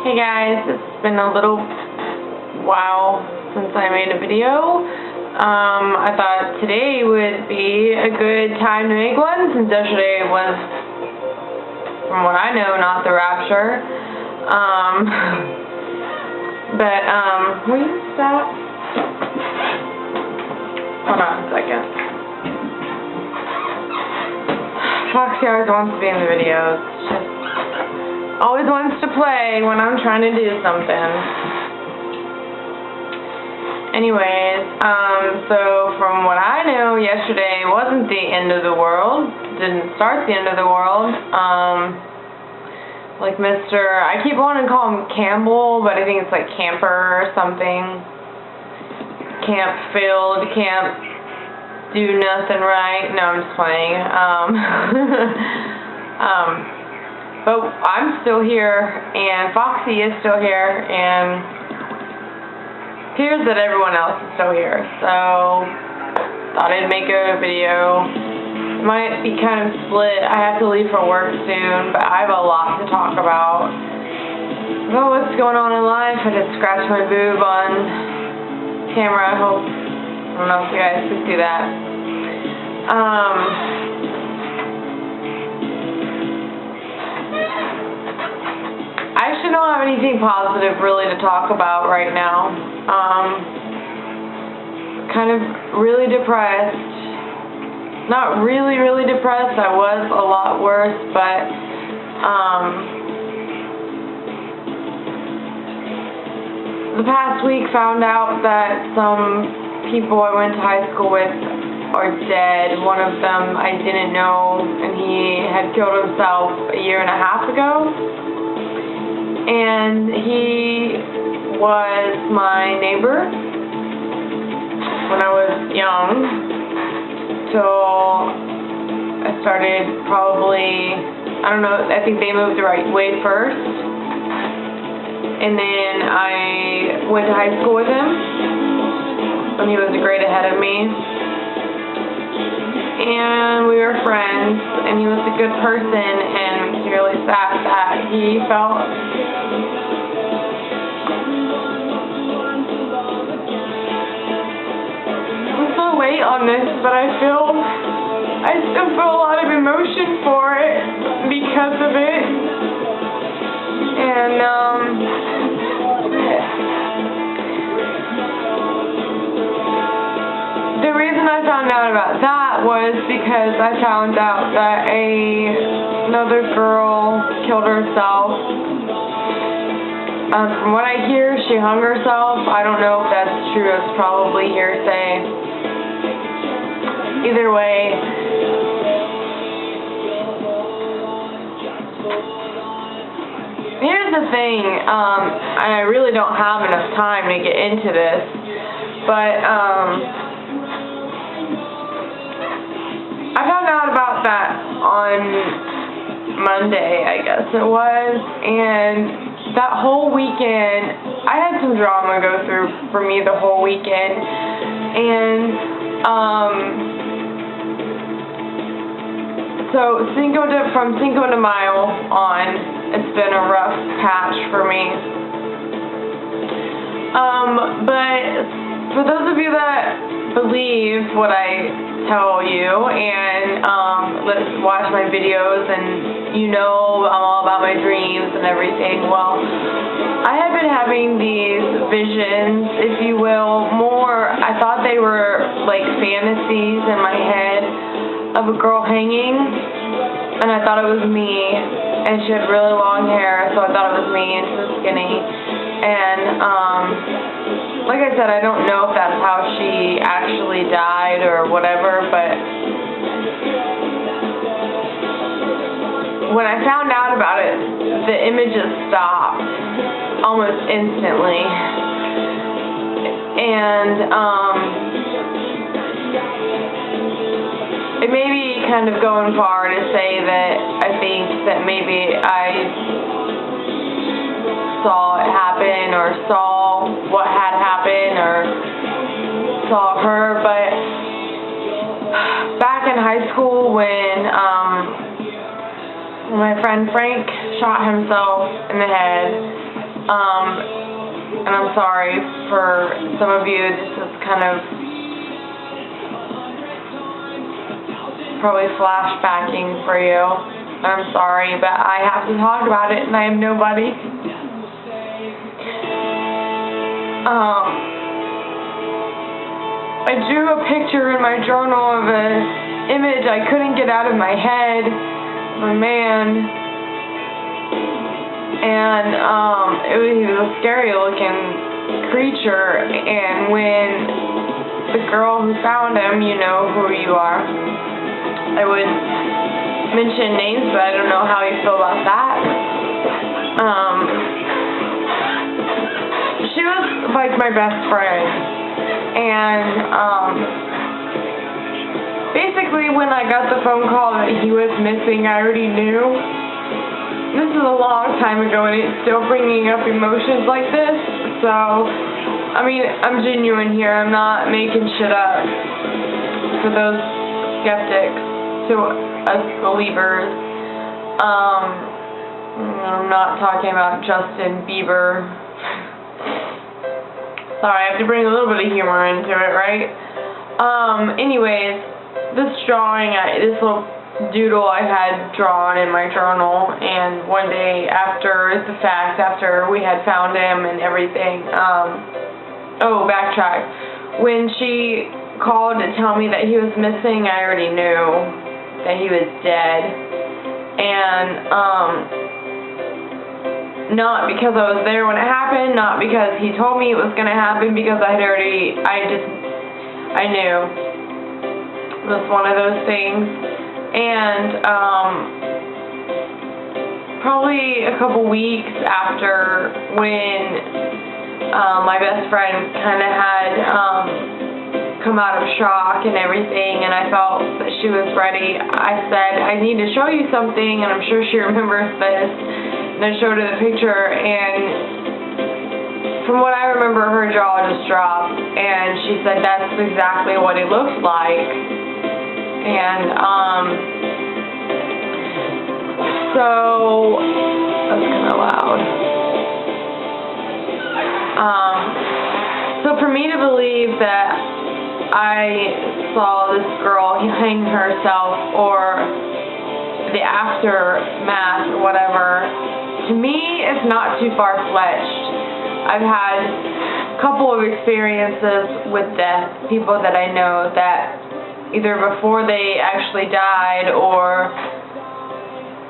Hey guys, it's been a little while since I made a video. I thought today would be a good time to make one since yesterday was, from what I know, not the rapture. Will you stop? Hold on a second. Foxy always wants to be in the videos. Just always wants to play when I'm trying to do something. Anyways, so from what I know, yesterday wasn't the end of the world. Didn't start the end of the world. Like I keep wanting to call him Campbell, but I think it's like Camper or something. Camp failed, can't do nothing right. No, I'm just playing. But I'm still here, and Foxy is still here, and it appears that everyone else is still here. So, thought I'd make a video. It might be kind of split. I have to leave for work soon, but I have a lot to talk about. Oh, what's going on in life? I just scratched my boob on camera. I don't know if you guys can see that. I actually don't have anything positive really to talk about right now. Kind of really depressed. Not really depressed. I was a lot worse, but the past week found out that some people I went to high school with are dead. One of them I didn't know, and he had killed himself a year and a half ago. And he was my neighbor when I was young, till I started probably, I don't know, I think they moved the right way first. And then I went to high school with him when he was a grade ahead of me. And we were friends, and he was a good person, and it makes me really sad that he felt weight on this, but I still feel a lot of emotion for it because of it. And the reason I found out about that was because I found out that another girl killed herself. From what I hear, she hung herself. I don't know if that's true. It's probably hearsay. Either way, here's the thing, I really don't have enough time to get into this, but I found out about that on Monday, I guess it was, and that whole weekend, I had some drama go through for me the whole weekend, and so from Cinco de Mayo on, it's been a rough patch for me. But for those of you that believe what I tell you and watch my videos, and you know I'm all about my dreams and everything, well, I have been having these visions, if you will, I thought they were like fantasies in my head, of a girl hanging, and I thought it was me, and she had really long hair, so I thought it was me, and she was skinny, and like I said, I don't know if that's how she actually died or whatever, but when I found out about it, the images stopped almost instantly, and it may be kind of going far to say that I think that maybe I saw it happen, or saw what had happened, or saw her, but back in high school when my friend Frank shot himself in the head, And I'm sorry for some of you. This is kind of probably flashbacking for you. I'm sorry, but I have to talk about it, and I am nobody. I drew a picture in my journal of an image I couldn't get out of my head of a man, and he was a scary looking creature, and when the girl who found him, you know who you are, I would mention names, but I don't know how you feel about that. She was like my best friend, and basically when I got the phone call that he was missing, I already knew. This is a long time ago, and it's still bringing up emotions like this, so, I mean, I'm genuine here. I'm not making shit up for those skeptics, to us believers. I'm not talking about Justin Bieber. Sorry, I have to bring a little bit of humor into it, right? Anyways, this drawing, this little doodle I had drawn in my journal, and one day after the fact, after we had found him and everything, backtrack. When she called to tell me that he was missing, I already knew that he was dead. And, not because I was there when it happened, not because he told me it was going to happen, because I knew. It was one of those things. And, probably a couple weeks after, when, my best friend kind of had, come out of shock and everything, and I felt that she was ready, I said, I need to show you something, and I'm sure she remembers this. And I showed her the picture, and from what I remember, her jaw just dropped, and she said that's exactly what it looks like. And, so, that's kind of loud. So for me to believe that I saw this girl hang herself, or the aftermath, or whatever, to me, it's not too far-fetched. I've had a couple of experiences with death, people that I know that either before they actually died, or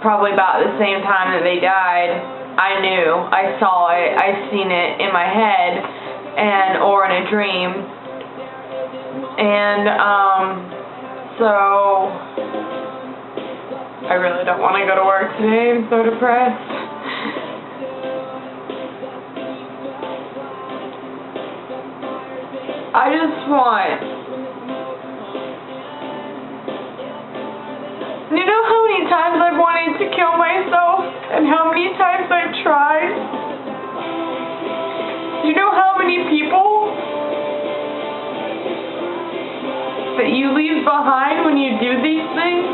probably about the same time that they died, I knew, I saw it, I seen it in my head, or in a dream. And, so, I really don't want to go to work today. I'm so depressed. I just want... You know how many times I've wanted to kill myself? And how many times I've tried? You know how many people that you leave behind when you do these things?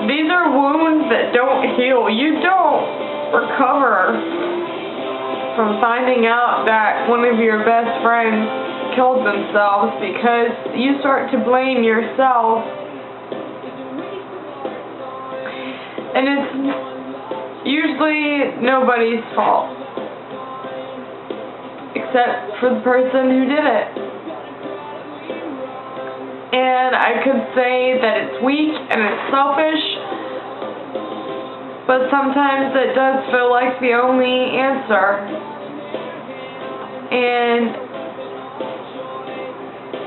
These are wounds that don't heal. You don't recover from finding out that one of your best friends killed themselves, because you start to blame yourself. And it's usually nobody's fault, except for the person who did it. And I could say that it's weak and it's selfish, but sometimes it does feel like the only answer. And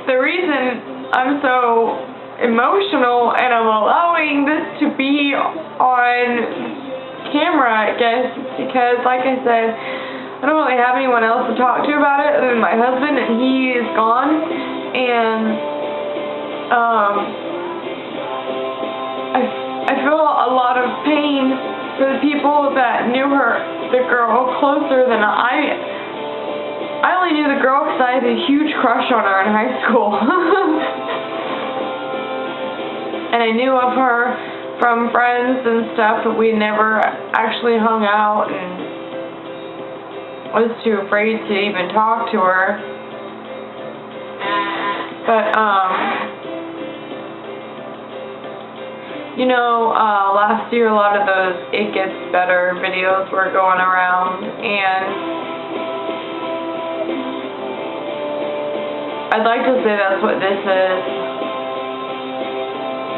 the reason I'm so emotional and I'm allowing this to be on camera, I guess, because like I said, I don't really have anyone else to talk to about it other than my husband, and he is gone. And I feel a lot of pain for the people that knew her, the girl, closer than I only knew the girl because I had a huge crush on her in high school. And I knew of her from friends and stuff, but we never actually hung out, and I was too afraid to even talk to her. But, you know, last year a lot of those It Gets Better videos were going around, and I'd like to say that's what this is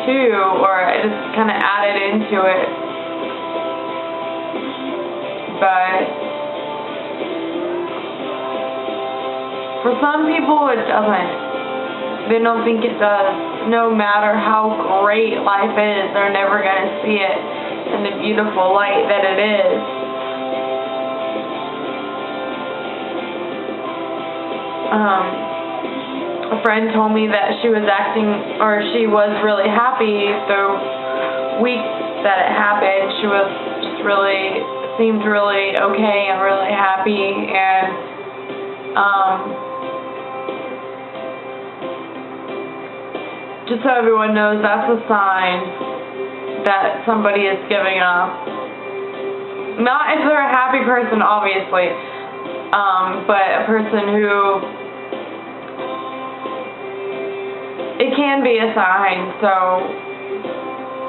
too, or I just kind of added into it, but for some people it doesn't. They don't think it does. No matter how great life is, they're never going to see it in the beautiful light that it is. A friend told me that she was she was really happy the week that it happened. She was just seemed really okay and really happy, and just so everyone knows, that's a sign that somebody is giving up. Not if they're a happy person, obviously, but a person who, it can be a sign,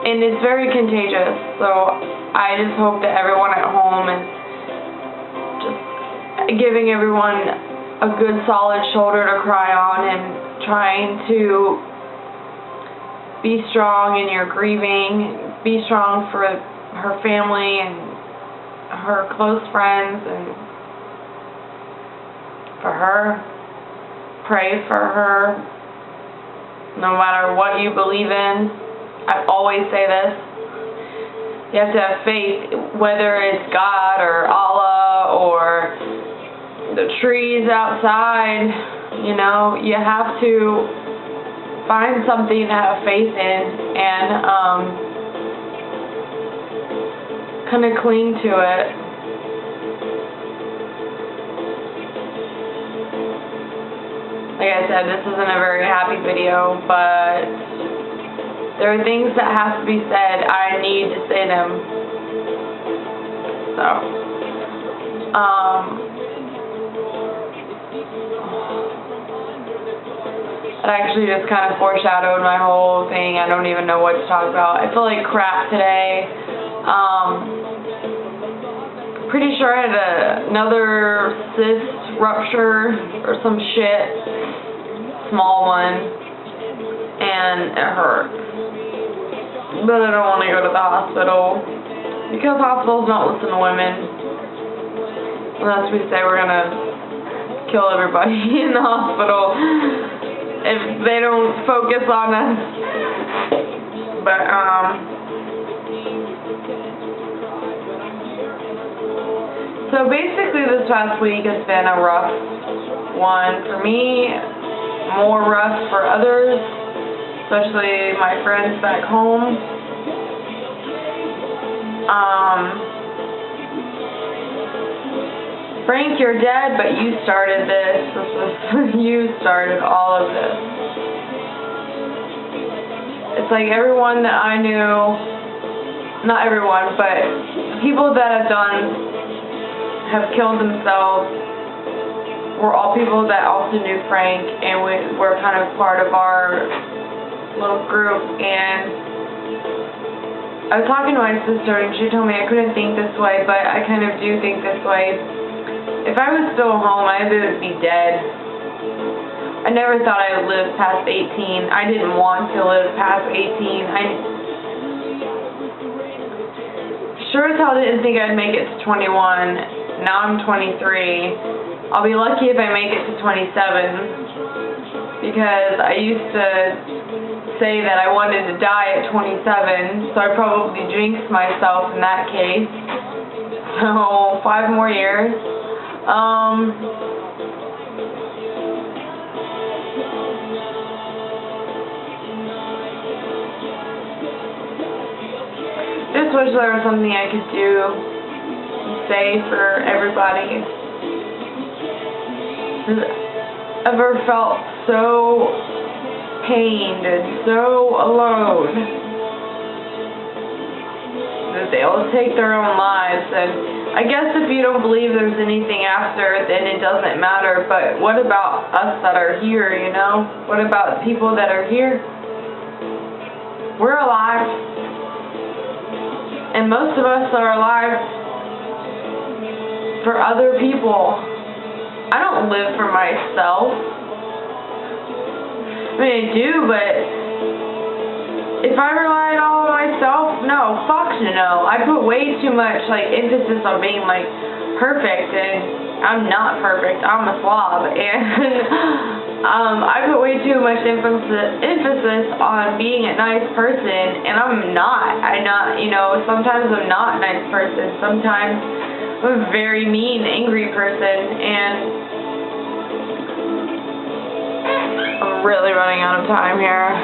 and it's very contagious, so I just hope that everyone at home is just giving everyone a good solid shoulder to cry on, and trying to be strong in your grieving, be strong for her family and her close friends, and for her, pray for her, no matter what you believe in. I always say this, you have to have faith, whether it's God or Allah or the trees outside, you know, you have to find something to have faith in, and kind of cling to it. Like I said, this isn't a very happy video, but there are things that have to be said. I need to say them. So, it actually just kind of foreshadowed my whole thing. I don't even know what to talk about. I feel like crap today. Pretty sure I had another cyst rupture or some shit. Small one. And it hurts. But I don't want to go to the hospital, because hospitals don't listen to women. Unless we say we're gonna kill everybody in the hospital if they don't focus on us. But so basically this past week has been a rough one for me, more rough for others, especially my friends back home. Frank, you're dead, but you started this. You started all of this. It's like everyone that I knew, not everyone, but people that have killed themselves were all people that also knew Frank, and were kind of part of our little group. And I was talking to my sister, and she told me I couldn't think this way, but I kind of do think this way. If I was still home, I would be dead. I never thought I would live past 18. I didn't want to live past 18. I sure as hell didn't think I'd make it to 21. Now I'm 23. I'll be lucky if I make it to 27, because I used to say that I wanted to die at 27, so I probably jinxed myself in that case. So 5 more years. Just wish there was something I could do, say for everybody. I've ever felt so pained and so alone. that they'll take their own lives. And I guess if you don't believe there's anything after, then it doesn't matter. But what about us that are here, you know? What about people that are here? We're alive. And most of us are alive for other people. I don't live for myself. I mean, I do, but if I relied all on myself, no, fuck no. I put way too much, emphasis on being, perfect, and I'm not perfect. I'm a slob, and I put way too much emphasis on being a nice person, and I'm not. Sometimes I'm not a nice person. Sometimes I'm a very mean, angry person, and I'm really running out of time here.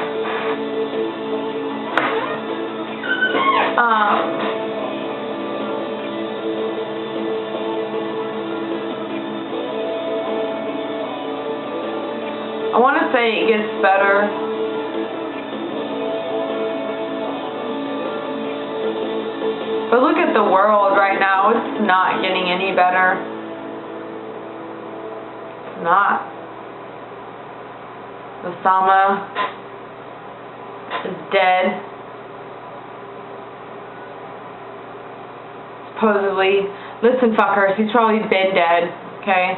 I want to say it gets better. But look at the world right now. It's not getting any better. It's not. Osama is dead. Supposedly. Listen, fuckers, he's probably been dead, okay?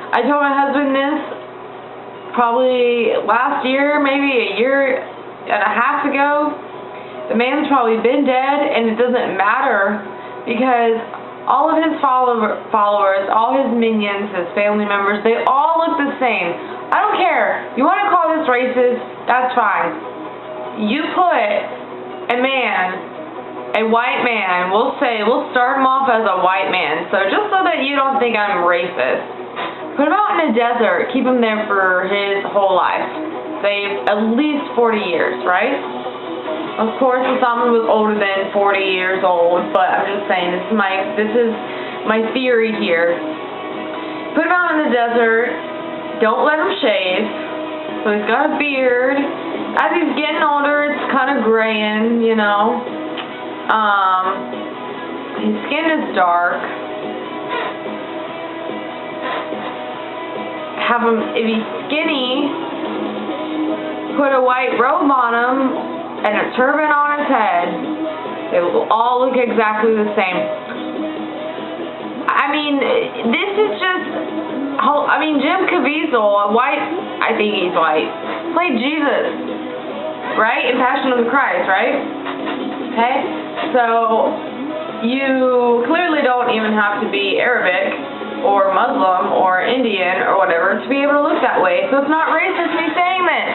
I told my husband this probably last year, maybe a year and a half ago. The man's probably been dead, and it doesn't matter because all of his followers, all his minions, his family members, they all look the same. I don't care. You want to call this racist? That's fine. You put a man, a white man, we'll start him off as a white man, so just so that you don't think I'm racist. Put him out in the desert, keep him there for his whole life. Say at least 40 years, right? Of course, Osama was older than 40 years old, but I'm just saying, this is my theory here. Put him out in the desert, don't let him shave, so he's got a beard. As he's getting older, it's kind of graying, you know. His skin is dark. Have him, if he's skinny, put a white robe on him and a turban on his head. They will all look exactly the same. I mean, this is just, Jim Caviezel, I think he's white, played Jesus, right? In Passion of the Christ, right? Okay? So, you clearly don't even have to be Arabic or Muslim or Indian or whatever to be able to look that way. So it's not racist me saying this.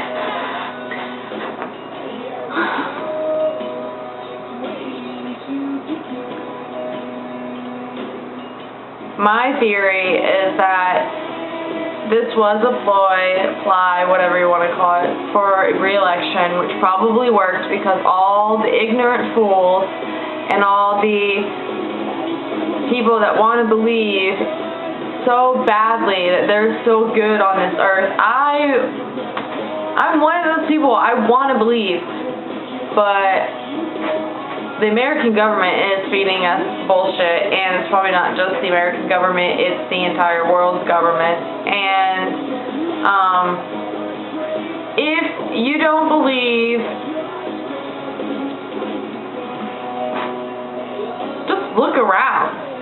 My theory is that this was a ploy, whatever you want to call it, for re-election, which probably worked because all the ignorant fools and all the people that want to believe so badly that they're so good on this earth. I'm one of those people. I want to believe, but the American government is feeding us bullshit, and it's probably not just the American government, it's the entire world's government. And if you don't believe, just look around.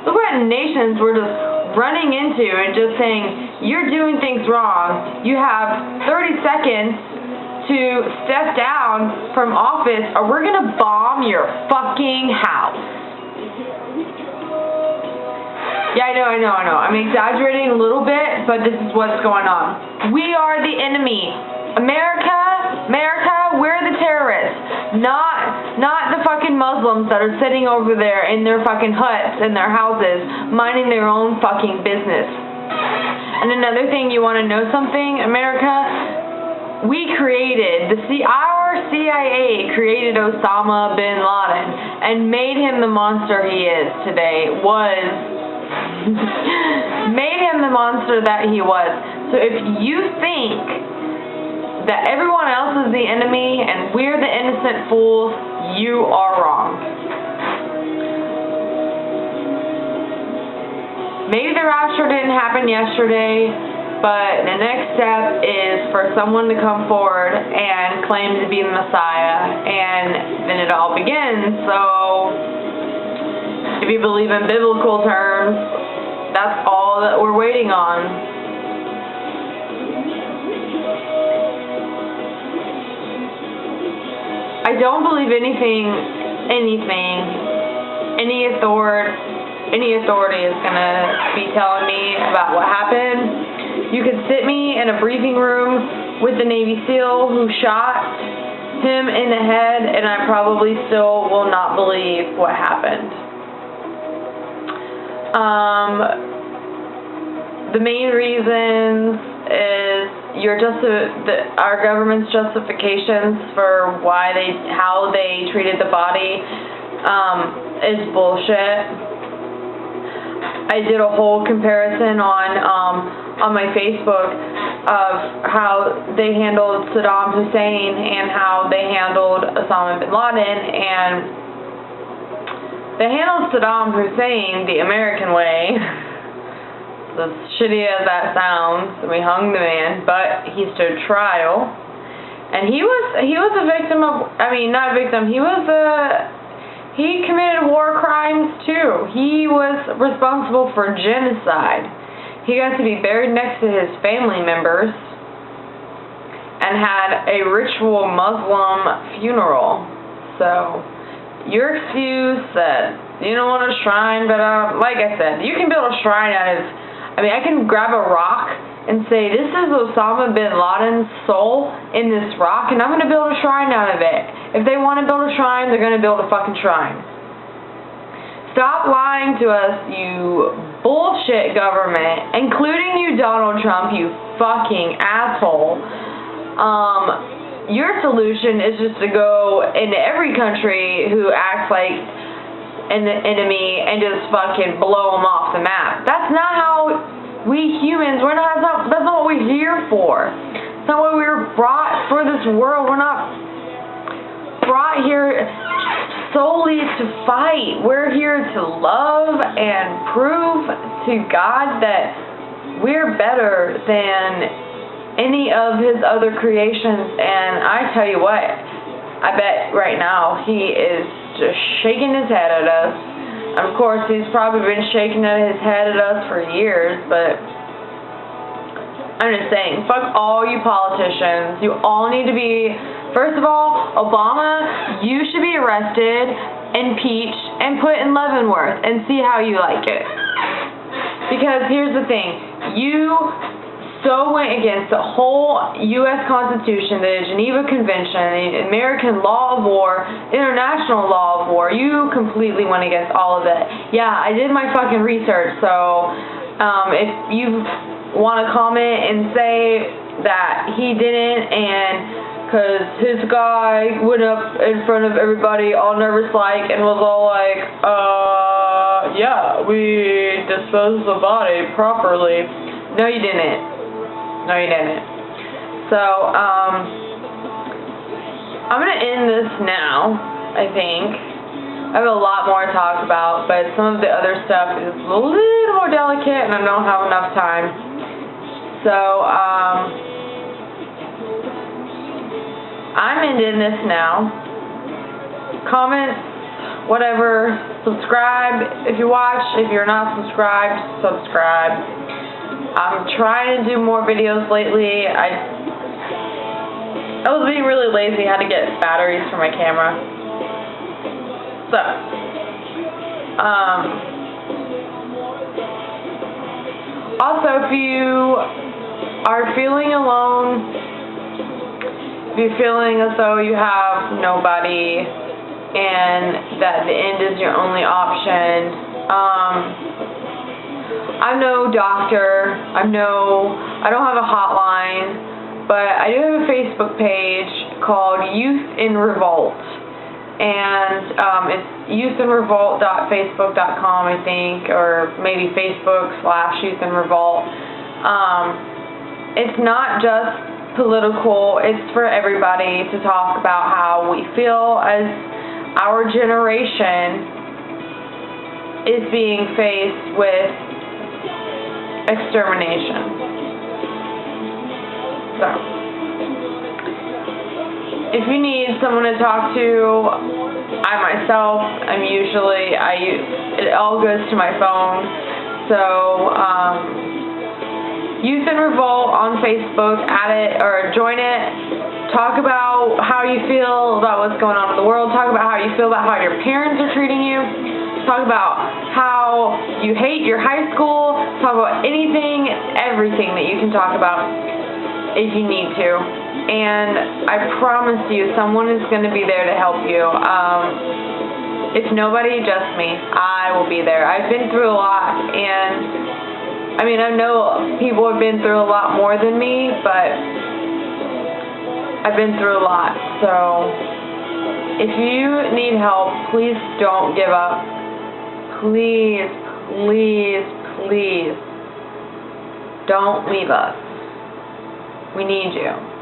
Look what nations we're just running into and just saying, you're doing things wrong. You have 30 seconds to step down from office or we're going to bomb your fucking house. Yeah, I know. I'm exaggerating a little bit, but this is what's going on. We are the enemy. America, we're the terrorists. Not the fucking Muslims that are sitting over there in their fucking huts in their houses, minding their own fucking business. And another thing, you want to know something, America? We created, our CIA created Osama bin Laden and made him the monster he is today, made him the monster that he was. So if you think that everyone else is the enemy and we're the innocent fools, you are wrong. Maybe the rapture didn't happen yesterday, but the next step is for someone to come forward and claim to be the Messiah, and then it all begins. So, if you believe in biblical terms, that's all that we're waiting on. I don't believe any authority is going to be telling me about what happened. You could sit me in a briefing room with the Navy SEAL who shot him in the head, and I probably still will not believe what happened. The main reasons is our government's justifications for how they treated the body is bullshit. I did a whole comparison on my Facebook of how they handled Saddam Hussein and how they handled Osama bin Laden, and they handled Saddam Hussein the American way. As shitty as that sounds, we hung the man, but he stood trial, and he was a victim of, not a victim, he committed war crimes too. He was responsible for genocide. He got to be buried next to his family members and had a ritual Muslim funeral. So, your excuse that you don't want a shrine, but like I said, you can build a shrine out of, I can grab a rock and say, this is Osama bin Laden's soul in this rock, and I'm going to build a shrine out of it. If they want to build a shrine, they're going to build a fucking shrine. Stop lying to us, you bullshit government, including you, Donald Trump, you fucking asshole. Your solution is just to go into every country who acts like an enemy and just fucking blow them off the map. That's not how we humans, that's not what we're here for. It's not why we were brought for this world. We're not brought here solely to fight. We're here to love and prove to God that we're better than any of his other creations. And I tell you what, I bet right now he is just shaking his head at us. And of course, he's probably been shaking his head at us for years, but I'm just saying, fuck all you politicians. You all need to be, first of all, Obama, you should be arrested, impeached, and put in Leavenworth and see how you like it. Because here's the thing, you so went against the whole U.S. Constitution, the Geneva Convention, the American law of war, international law of war. You completely went against all of it. Yeah, I did my fucking research, so if you want to comment and say that he didn't, and because his guy went up in front of everybody all nervous like and was all like, yeah, we disposed of the body properly. No, you didn't. No, you didn't. So, I'm going to end this now, I think. I have a lot more to talk about, but some of the other stuff is a little more delicate and I don't have enough time. So, I'm ending this now. Comments, whatever. Subscribe if you watch. If you're not subscribed, subscribe. I'm trying to do more videos lately. I was being really lazy. I had to get batteries for my camera. So, also, if you are feeling alone, if you're feeling as though you have nobody and that the end is your only option, I'm no doctor, I don't have a hotline, but I do have a Facebook page called Youth in Revolt, and it's youthinrevolt.facebook.com, I think, or maybe Facebook/Youth in Revolt. It's not just political. It's for everybody to talk about how we feel as our generation is being faced with extermination. So, if you need someone to talk to, it all goes to my phone. So, Youth in Revolt on Facebook, add it or join it. Talk about how you feel about what's going on in the world. Talk about how you feel about how your parents are treating you. Talk about how you hate your high school. Talk about anything, everything that you can talk about if you need to. And I promise you, someone is going to be there to help you. If nobody, just me. I will be there. I've been through a lot, and I mean, I know people have been through a lot more than me, but I've been through a lot. So if you need help, please don't give up. Please, please, please don't leave us. We need you.